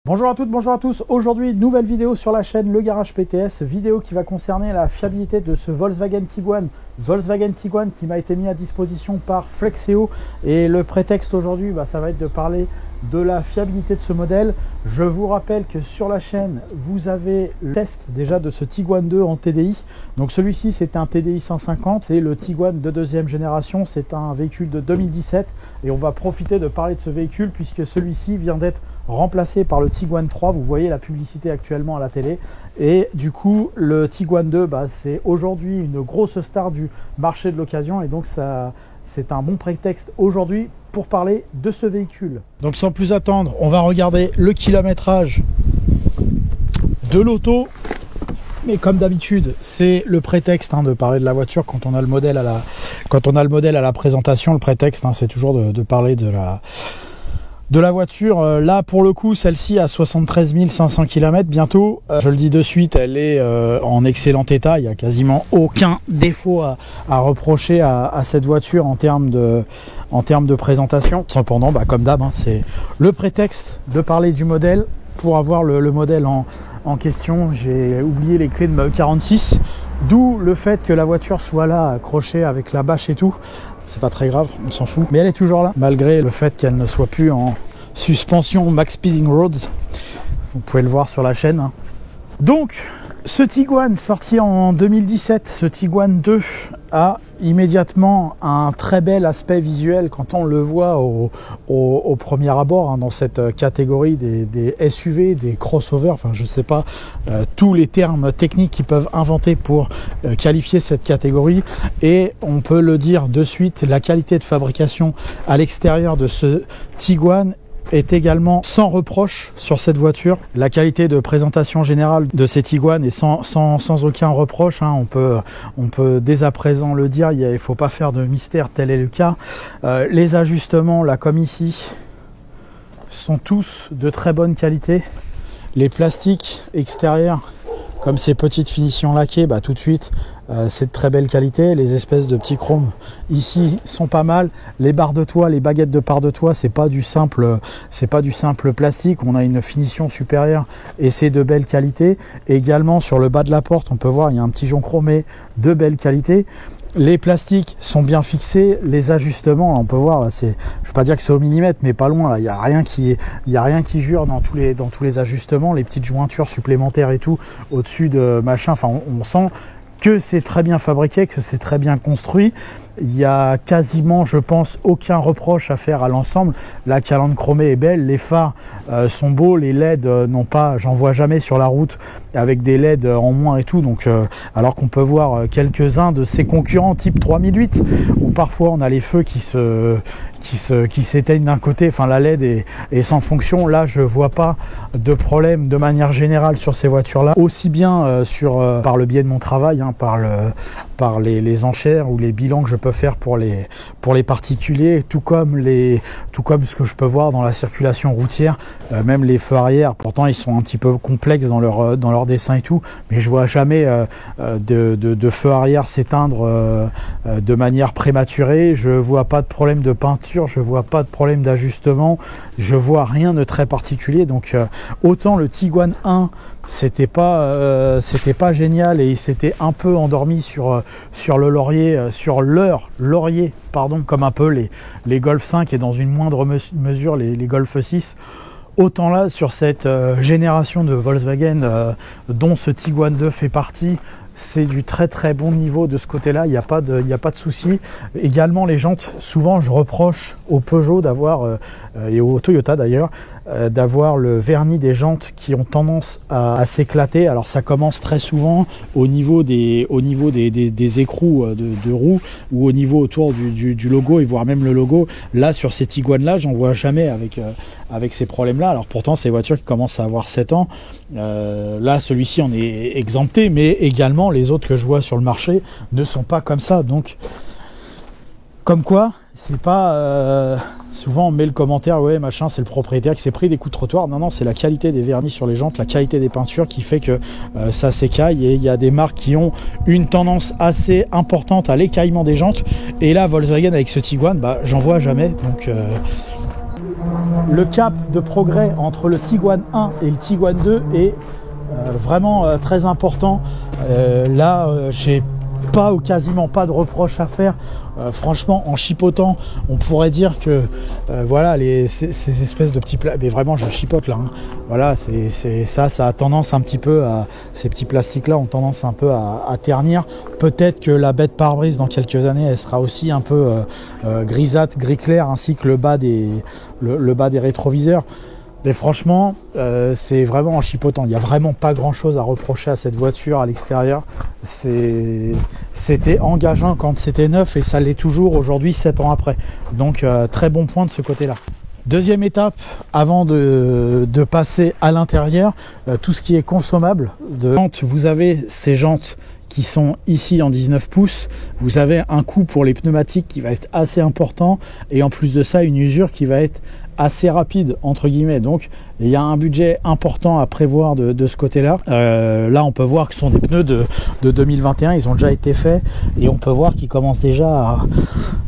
Bonjour à toutes, bonjour à tous. Aujourd'hui, nouvelle vidéo sur la chaîne Le Garage PTS, vidéo qui va concerner la fiabilité de ce Volkswagen Tiguan. Volkswagen Tiguan qui m'a été mis à disposition par Flexeo. Et le prétexte aujourd'hui, ça va être de parler de la fiabilité de ce modèle. Je vous rappelle que sur la chaîne, vous avez le test déjà de ce Tiguan 2 en TDI. Donc celui-ci, c'est un TDI 150, c'est le Tiguan de deuxième génération, c'est un véhicule de 2017. Et on va profiter de parler de ce véhicule puisque celui-ci vient d'être remplacé par le Tiguan 3, vous voyez la publicité actuellement à la télé, et du coup le Tiguan 2 c'est aujourd'hui une grosse star du marché de l'occasion, et donc ça c'est un bon prétexte aujourd'hui pour parler de ce véhicule. Donc sans plus attendre, on va regarder le kilométrage de l'auto, mais comme d'habitude c'est le prétexte de parler de la voiture quand on a le modèle à la présentation. Le prétexte c'est toujours de parler de la voiture. Là pour le coup, celle-ci a 73 500 km bientôt. Je le dis de suite, elle est en excellent état. Il n'y a quasiment aucun défaut à reprocher à cette voiture en termes de présentation. Cependant, comme d'hab, c'est le prétexte de parler du modèle. Pour avoir le modèle en question, j'ai oublié les clés de ma E46, d'où le fait que la voiture soit là accrochée avec la bâche et tout. C'est pas très grave, on s'en fout. Mais elle est toujours là, malgré le fait qu'elle ne soit plus en suspension Max Speeding Roads. Vous pouvez le voir sur la chaîne. Donc, ce Tiguan sorti en 2017, ce Tiguan 2, a immédiatement un très bel aspect visuel quand on le voit au premier abord, dans cette catégorie des SUV, des crossovers, enfin je sais pas tous les termes techniques qu'ils peuvent inventer pour qualifier cette catégorie. Et on peut le dire de suite, la qualité de fabrication à l'extérieur de ce Tiguan est également sans reproche sur cette voiture. La qualité de présentation générale de ces Tiguan est sans aucun reproche. On peut dès à présent le dire, il ne faut pas faire de mystère, tel est le cas. Les ajustements, là comme ici, sont tous de très bonne qualité. Les plastiques extérieurs, comme ces petites finitions laquées, tout de suite c'est de très belle qualité. Les espèces de petits chromes ici sont pas mal. Les barres de toit, les baguettes de part de toit, c'est pas du simple plastique. On a une finition supérieure et c'est de belle qualité. Et également sur le bas de la porte, on peut voir il y a un petit jonc chromé de belle qualité. Les plastiques sont bien fixés, les ajustements, là, on peut voir, là, je ne vais pas dire que c'est au millimètre, mais pas loin. Là, il n'y a rien qui jure dans tous les ajustements, les petites jointures supplémentaires et tout au-dessus de machin. Enfin, on sent que c'est très bien fabriqué, que c'est très bien construit. Il y a quasiment, je pense, aucun reproche à faire à l'ensemble. La calandre chromée est belle, les phares sont beaux, les LED n'ont pas, j'en vois jamais sur la route avec des LED en moins et tout. Donc, alors qu'on peut voir quelques-uns de ses concurrents type 3008 où parfois on a les feux qui s'éteignent d'un côté, enfin la LED est sans fonction. Là je vois pas de problème de manière générale sur ces voitures là, aussi bien par le biais de mon travail, par les enchères ou les bilans que je peux faire pour les particuliers, tout comme ce que je peux voir dans la circulation routière, même les feux arrière. Pourtant ils sont un petit peu complexes dans leur dessin et tout, mais je vois jamais de feux arrière s'éteindre de manière prématurée. Je vois pas de problème de peinture, je vois pas de problème d'ajustement, je vois rien de très particulier. Donc autant le Tiguan 1 c'était pas génial et il s'était un peu endormi sur le laurier, sur leur laurier, pardon, comme un peu les Golf 5 et dans une moindre mesure les Golf 6. Autant là, sur cette génération de Volkswagen dont ce Tiguan 2 fait partie, c'est du très très bon niveau de ce côté-là, il n'y a pas de souci. Également les jantes, souvent je reproche au Peugeot d'avoir, et au Toyota d'ailleurs, d'avoir le vernis des jantes qui ont tendance à s'éclater. Alors ça commence très souvent au niveau des écrous de roues ou au niveau autour du logo et voire même le logo. Là sur ces Tiguan là, j'en vois jamais avec ces problèmes là. Alors pourtant ces voitures qui commencent à avoir 7 ans, là celui-ci en est exempté, mais également les autres que je vois sur le marché ne sont pas comme ça. Donc comme quoi c'est pas souvent on met le commentaire ouais machin c'est le propriétaire qui s'est pris des coups de trottoir. Non, c'est la qualité des vernis sur les jantes, la qualité des peintures qui fait que ça s'écaille. Et il y a des marques qui ont une tendance assez importante à l'écaillement des jantes, et là Volkswagen avec ce Tiguan j'en vois jamais. Donc le cap de progrès entre le Tiguan 1 et le Tiguan 2 est vraiment très important. Là, j'ai pas ou quasiment pas de reproches à faire. Franchement, en chipotant, on pourrait dire que voilà, ces espèces de petits plats, mais vraiment je chipote là, hein. Voilà, ça a tendance un petit peu à, ces petits plastiques là ont tendance un peu à ternir. Peut-être que la baie de pare-brise dans quelques années elle sera aussi un peu grisâtre, gris clair, ainsi que le bas des rétroviseurs. Mais franchement, c'est vraiment en chipotant. Il n'y a vraiment pas grand chose à reprocher à cette voiture à l'extérieur. C'était engageant quand c'était neuf et ça l'est toujours aujourd'hui 7 ans après. Donc très bon point de ce côté-là. Deuxième étape, avant de passer à l'intérieur, tout ce qui est consommable. Vous avez ces jantes qui sont ici en 19 pouces, vous avez un coût pour les pneumatiques qui va être assez important et en plus de ça une usure qui va être assez rapide entre guillemets. Donc il y a un budget important à prévoir de ce côté là. Là on peut voir que ce sont des pneus de 2021, ils ont déjà été faits et on peut voir qu'ils commencent déjà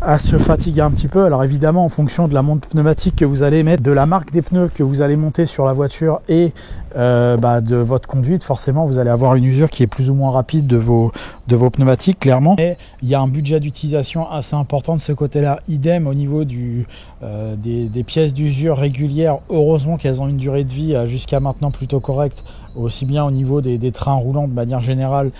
à se fatiguer un petit peu. Alors évidemment en fonction de la monte pneumatique que vous allez mettre, de la marque des pneus que vous allez monter sur la voiture et de votre conduite, forcément vous allez avoir une usure qui est plus ou moins rapide de vos pneumatiques clairement. Et il y a un budget d'utilisation assez important de ce côté là. Idem au niveau des pièces d'usure régulières. Heureusement qu'elles ont une durée de vie jusqu'à maintenant plutôt correcte, aussi bien au niveau des trains roulants de manière générale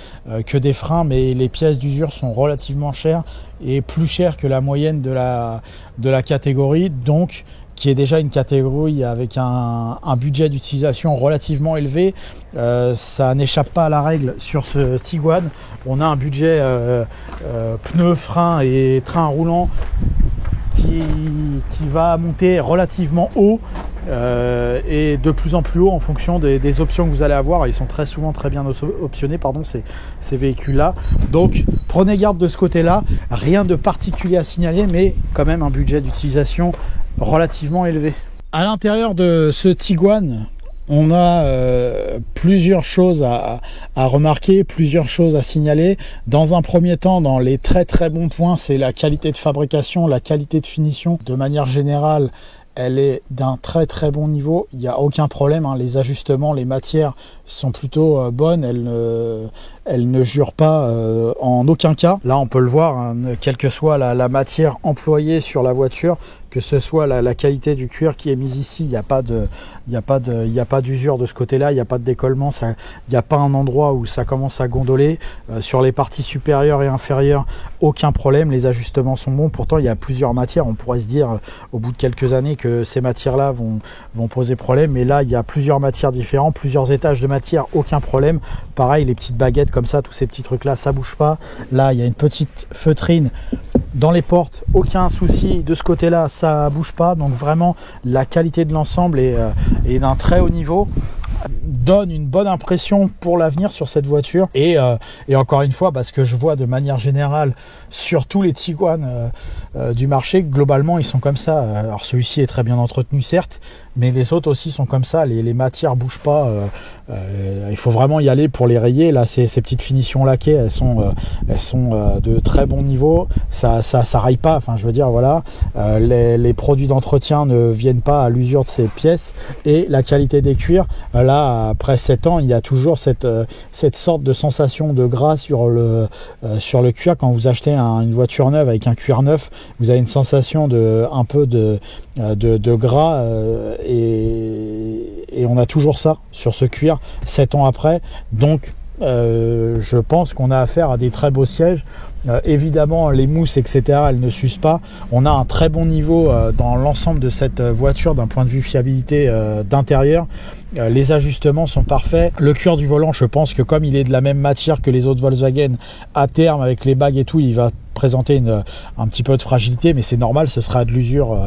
que des freins, mais les pièces d'usure sont relativement chères et plus chères que la moyenne de la catégorie, donc qui est déjà une catégorie avec un budget d'utilisation relativement élevé. Ça n'échappe pas à la règle sur ce Tiguan. On a un budget pneus, freins et trains roulants qui va monter relativement haut et de plus en plus haut en fonction des options que vous allez avoir. Ils sont très souvent très bien optionnés, pardon, ces véhicules-là. Donc prenez garde de ce côté-là. Rien de particulier à signaler, mais quand même un budget d'utilisation relativement élevé. À l'intérieur de ce Tiguan, on a plusieurs choses à remarquer, plusieurs choses à signaler. Dans un premier temps, dans les très très bons points, c'est la qualité de fabrication, la qualité de finition. De manière générale, elle est d'un très très bon niveau, il n'y a aucun problème, hein. Les ajustements, les matières sont plutôt bonnes, elles ne jurent pas en aucun cas. Là on peut le voir, hein, quelle que soit la matière employée sur la voiture, que ce soit la qualité du cuir qui est mise ici, il n'y a pas d'usure de ce côté-là, il n'y a pas de décollement, il n'y a pas un endroit où ça commence à gondoler. Sur les parties supérieures et inférieures, aucun problème, les ajustements sont bons. Pourtant il y a plusieurs matières, on pourrait se dire au bout de quelques années que ces matières-là vont poser problème, mais là il y a plusieurs matières différentes, plusieurs étages de matière, aucun problème. Pareil, les petites baguettes comme ça, tous ces petits trucs-là, ça bouge pas. Là il y a une petite feutrine dans les portes, aucun souci de ce côté-là, ça bouge pas. Donc vraiment la qualité de l'ensemble est d'un très haut niveau, donne une bonne impression pour l'avenir sur cette voiture. Et encore une fois, parce que je vois de manière générale sur tous les Tiguan du marché, globalement ils sont comme ça. Alors celui-ci est très bien entretenu certes, mais les autres aussi sont comme ça, les matières bougent pas. Il faut vraiment y aller pour les rayer. Là ces petites finitions laquées, elles sont de très bon niveau, ça raille pas, enfin je veux dire voilà. Les produits d'entretien ne viennent pas à l'usure de ces pièces, et la qualité des cuirs, là après 7 ans il y a toujours cette sorte de sensation de gras sur le cuir. Quand vous achetez une voiture neuve avec un cuir neuf, vous avez une sensation un peu de gras, et on a toujours ça sur ce cuir 7 ans après. Donc je pense qu'on a affaire à des très beaux sièges. Évidemment les mousses etc, elles ne s'usent pas. On a un très bon niveau dans l'ensemble de cette voiture d'un point de vue fiabilité d'intérieur. Les ajustements sont parfaits. Le cuir du volant, je pense que comme il est de la même matière que les autres Volkswagen, à terme avec les bagues et tout, il va présenter un petit peu de fragilité, mais c'est normal, ce sera de l'usure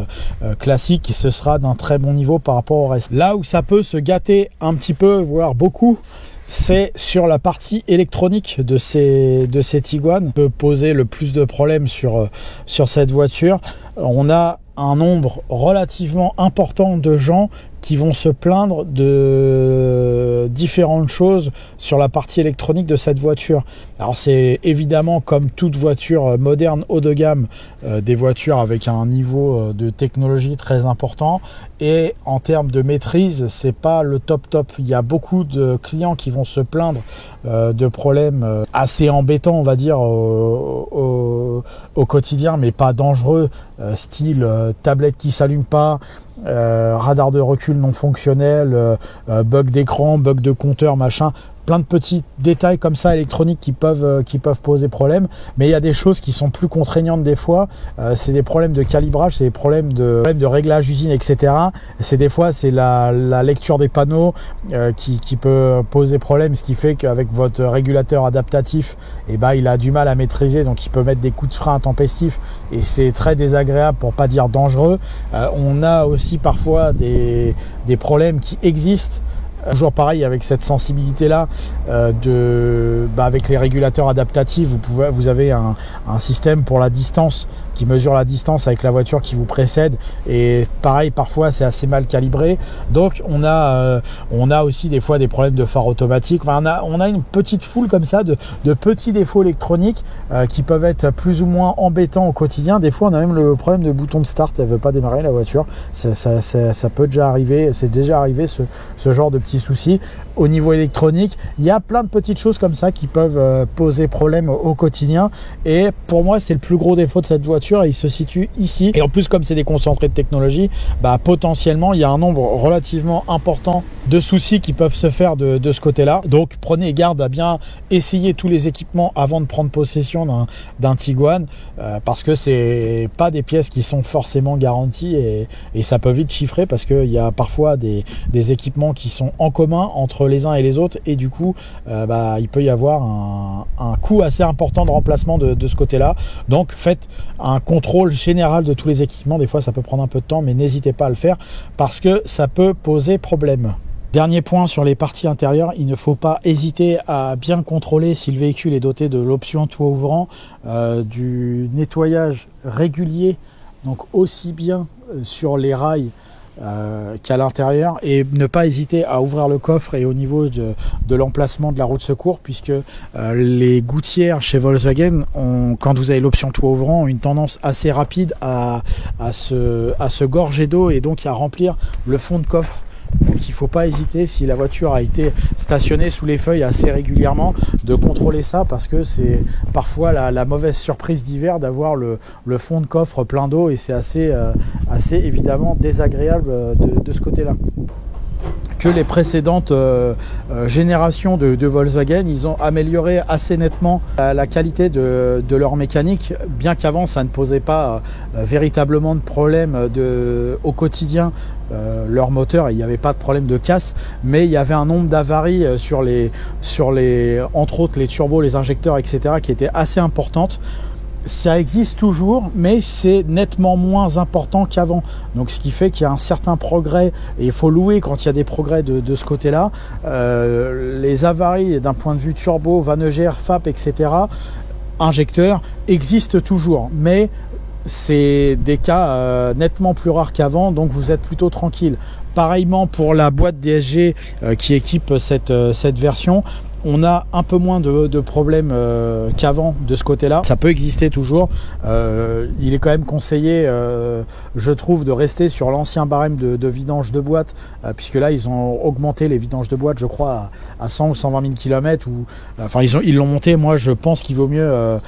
classique et ce sera d'un très bon niveau par rapport au reste. Là où ça peut se gâter un petit peu, voire beaucoup, c'est sur la partie électronique de ces Tiguan. Peut poser le plus de problèmes sur cette voiture. On a un nombre relativement important de gens qui vont se plaindre de différentes choses sur la partie électronique de cette voiture. Alors c'est évidemment comme toute voiture moderne haut de gamme, des voitures avec un niveau de technologie très important, et en termes de maîtrise c'est pas le top. Il y a beaucoup de clients qui vont se plaindre de problèmes assez embêtants, on va dire, au quotidien, mais pas dangereux, style tablette qui s'allume pas, radar de recul non fonctionnel, bug d'écran, bug de compteur, machin, plein de petits détails comme ça électroniques qui peuvent poser problème. Mais il y a des choses qui sont plus contraignantes des fois, c'est des problèmes de calibrage, c'est des problèmes de réglage usine, etc. C'est des fois c'est la lecture des panneaux qui peut poser problème, ce qui fait qu'avec votre régulateur adaptatif, eh ben, il a du mal à maîtriser, donc il peut mettre des coups de frein intempestifs et c'est très désagréable pour pas dire dangereux. On a aussi parfois des problèmes qui existent. Toujours pareil avec cette sensibilité là avec les régulateurs adaptatifs, vous avez un système pour la distance qui mesure la distance avec la voiture qui vous précède, et pareil parfois c'est assez mal calibré, donc on a aussi des fois des problèmes de phare automatique. Enfin, on a une petite foule comme ça de petits défauts électroniques qui peuvent être plus ou moins embêtants au quotidien. Des fois on a même le problème de bouton de start, elle veut pas démarrer la voiture, ça peut déjà arriver, c'est déjà arrivé ce genre de petits soucis. Au niveau électronique, il y a plein de petites choses comme ça qui peuvent poser problème au quotidien, et pour moi c'est le plus gros défaut de cette voiture, et il se situe ici. Et en plus, comme c'est des concentrés de technologie, potentiellement il y a un nombre relativement important de soucis qui peuvent se faire de ce côté là. Donc prenez garde à bien essayer tous les équipements avant de prendre possession d'un Tiguan, parce que c'est pas des pièces qui sont forcément garanties, et ça peut vite chiffrer, parce qu'il y a parfois des équipements qui sont en commun entre les uns et les autres, et du coup il peut y avoir un coût assez important de remplacement de ce côté là. Donc faites un contrôle général de tous les équipements. Des fois ça peut prendre un peu de temps, mais n'hésitez pas à le faire parce que ça peut poser problème. Dernier point sur les parties intérieures, il ne faut pas hésiter à bien contrôler si le véhicule est doté de l'option toit ouvrant, du nettoyage régulier, donc aussi bien sur les rails qu'à l'intérieur, et ne pas hésiter à ouvrir le coffre et au niveau de l'emplacement de la roue de secours, puisque les gouttières chez Volkswagen quand vous avez l'option toit ouvrant, ont une tendance assez rapide à se gorger d'eau et donc à remplir le fond de coffre. Donc il ne faut pas hésiter, si la voiture a été stationnée sous les feuilles assez régulièrement, de contrôler ça, parce que c'est parfois la mauvaise surprise d'hiver d'avoir le fond de coffre plein d'eau, et c'est assez évidemment désagréable de ce côté-là. Que les précédentes générations de Volkswagen, ils ont amélioré assez nettement la qualité de leur mécanique, bien qu'avant ça ne posait pas véritablement de problème au quotidien. Leur moteur, il n'y avait pas de problème de casse, mais il y avait un nombre d'avaries sur les entre autres les turbos, les injecteurs, etc., qui était assez importante. Ça existe toujours, mais c'est nettement moins important qu'avant. Donc ce qui fait qu'il y a un certain progrès, et il faut louer quand il y a des progrès de ce côté-là. Les avaries d'un point de vue turbo, Vanneger, FAP, etc., injecteurs, existent toujours, mais c'est des cas nettement plus rares qu'avant, donc vous êtes plutôt tranquille. Pareillement pour la boîte DSG qui équipe cette version, on a un peu moins de problèmes qu'avant de ce côté-là. Ça peut exister toujours. Il est quand même conseillé, je trouve, de rester sur l'ancien barème de vidange de boîte, puisque là, ils ont augmenté les vidanges de boîte, je crois, à 100 ou 120 000 km. Ils l'ont monté. Moi, je pense qu'il vaut mieux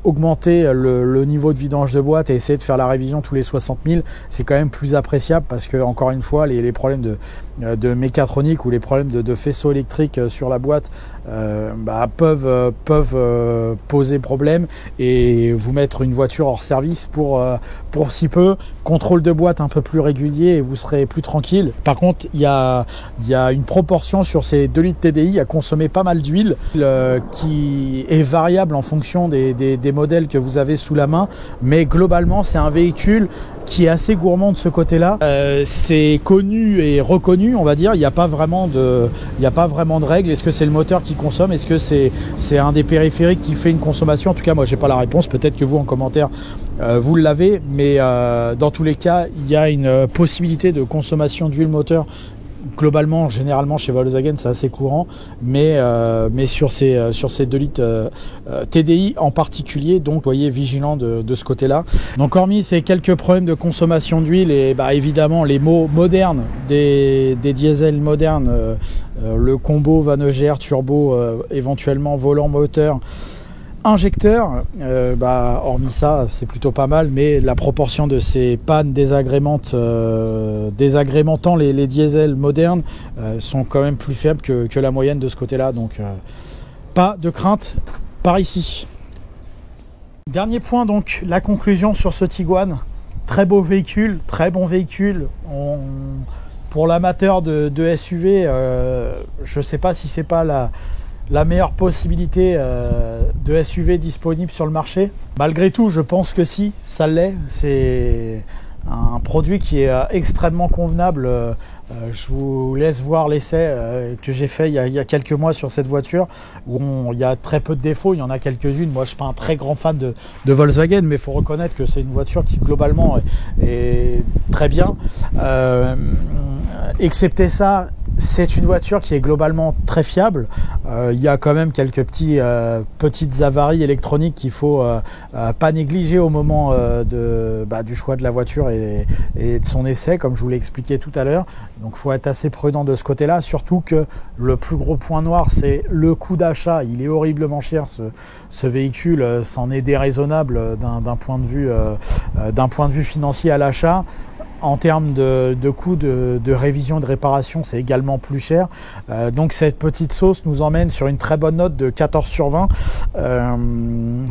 augmenter le niveau de vidange de boîte et essayer de faire la révision tous les 60 000. C'est quand même plus appréciable, parce que, encore une fois, les problèmes de mécatronique ou les problèmes de faisceaux électriques sur la boîte peuvent poser problème et vous mettre une voiture hors service pour si peu. Contrôle de boîte un peu plus régulier et vous serez plus tranquille. Par contre, il y a une proportion sur ces 2 litres TDI à consommer pas mal d'huile qui est variable en fonction des modèles que vous avez sous la main, mais globalement c'est un véhicule qui est assez gourmand de ce côté-là. C'est connu et reconnu, on va dire. Il n'y a pas vraiment de règles. Est-ce que c'est le moteur qui consomme? Est-ce que c'est un des périphériques qui fait une consommation? En tout cas, moi, j'ai pas la réponse. Peut-être que vous, en commentaire, vous l'avez, mais dans tous les cas, il y a une possibilité de consommation d'huile moteur. Globalement, généralement chez Volkswagen, c'est assez courant, mais sur ces 2 litres TDI en particulier, donc soyez vigilants de ce côté-là. Donc hormis ces quelques problèmes de consommation d'huile et évidemment les mots modernes des diesels modernes, le combo Van EGR turbo, éventuellement volant moteur, injecteur, hormis ça c'est plutôt pas mal, mais la proportion de ces pannes désagrémentant les diesels modernes sont quand même plus faibles que la moyenne de ce côté là, donc pas de crainte par ici. Dernier point, donc la conclusion sur ce Tiguan. Très beau véhicule, très bon véhicule. Pour l'amateur de SUV, je sais pas si c'est pas la meilleure possibilité de SUV disponible sur le marché. Malgré tout, je pense que si, ça l'est. C'est un produit qui est extrêmement convenable. Je vous laisse voir l'essai que j'ai fait il y a quelques mois sur cette voiture, où il y a très peu de défauts, il y en a quelques-unes. Moi, je ne suis pas un très grand fan de Volkswagen, mais il faut reconnaître que c'est une voiture qui, globalement, est très bien. Excepté ça, c'est une voiture qui est globalement très fiable. Il y a quand même quelques petites avaries électroniques qu'il ne faut pas négliger au moment du choix de la voiture et de son essai, comme je vous l'ai expliqué tout à l'heure. Donc il faut être assez prudent de ce côté-là, surtout que le plus gros point noir, c'est le coût d'achat. Il est horriblement cher, ce véhicule, c'en est déraisonnable d'un point de vue financier à l'achat. En termes de coût de révision, de réparation, c'est également plus cher. Donc cette petite sauce nous emmène sur une très bonne note de 14 sur 20.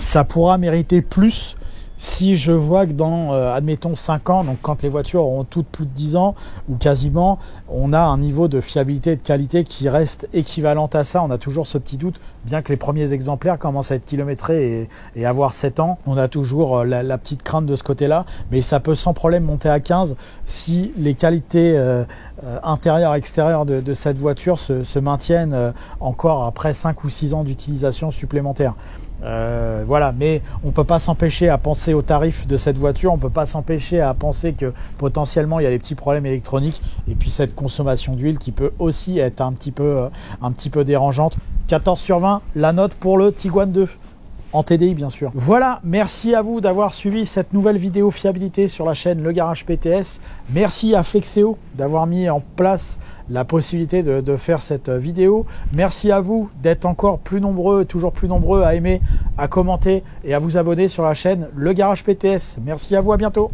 Ça pourra mériter plus si je vois que dans, admettons, 5 ans, donc quand les voitures auront toutes plus de 10 ans, ou quasiment, on a un niveau de fiabilité et de qualité qui reste équivalent à ça. On a toujours ce petit doute, bien que les premiers exemplaires commencent à être kilométrés et avoir 7 ans. On a toujours la petite crainte de ce côté-là, mais ça peut sans problème monter à 15 si les qualités intérieures et extérieures de cette voiture se maintiennent encore après 5 ou 6 ans d'utilisation supplémentaire. Voilà, mais on ne peut pas s'empêcher à penser au tarif de cette voiture, on ne peut pas s'empêcher à penser que potentiellement il y a des petits problèmes électroniques et puis cette consommation d'huile qui peut aussi être un petit peu dérangeante. 14 sur 20, la note pour le Tiguan 2. En TDI bien sûr. Voilà, merci à vous d'avoir suivi cette nouvelle vidéo fiabilité sur la chaîne Le Garage PTS. Merci à Flexeo d'avoir mis en place la possibilité de faire cette vidéo. Merci à vous d'être encore plus nombreux, toujours plus nombreux à aimer, à commenter et à vous abonner sur la chaîne Le Garage PTS. Merci à vous, à bientôt.